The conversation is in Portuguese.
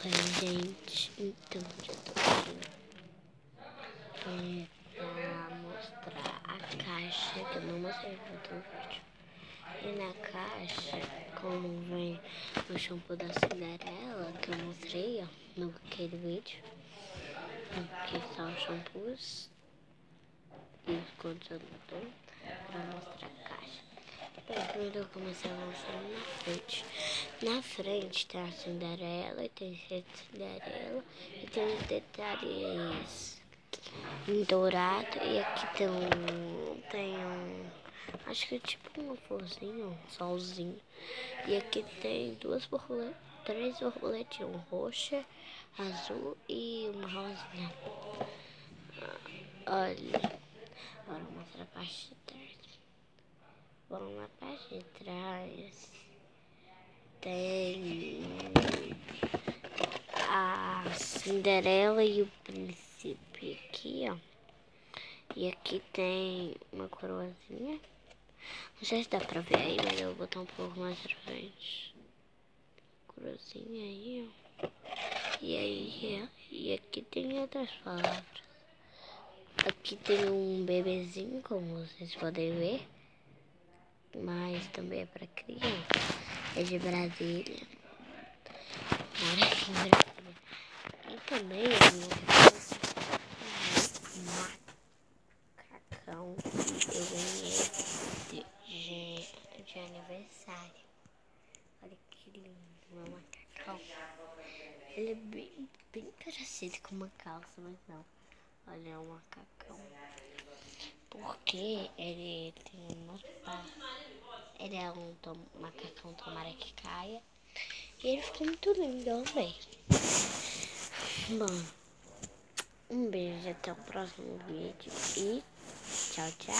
Oi, gente, então já tô aqui pra mostrar a caixa que eu não mostrei no outro vídeo. E na caixa, como vem o shampoo da Cinderela, que eu mostrei, ó, naquele vídeo, que são os shampoos e os condicionadores, pra mostrar a caixa. Bem, primeiro eu comecei a mostrar na frente. Na frente tem a Cinderela e tem sete Cinderela e tem os detalhes em dourado. E aqui tem um, acho que é tipo uma florzinha, um solzinho. E aqui tem três borboletinhas, uma roxa, azul e uma rosinha. Olha, agora eu vou mostrar a parte de trás. Bom, na parte de trás tem a Cinderela e o príncipe aqui, ó. E aqui tem uma coroazinha. Não sei se dá pra ver aí, mas eu vou botar um pouco mais pra frente. Coroazinha aí, ó. E aqui tem outras palavras. Aqui tem um bebezinho, como vocês podem ver. Mas também é pra criança. É de Brasília. Mora aqui em Brasília. E também eu vi um macacão que eu ganhei de aniversário. Olha que lindo, meu macacão. Ele é bem parecido com uma calça, mas não. Olha, é um macacão. Porque ele tem uma pá. Ele é um macacão, tomara que caia. E ele ficou muito lindo, eu amei. Bom, um beijo, até o próximo vídeo e tchau, tchau.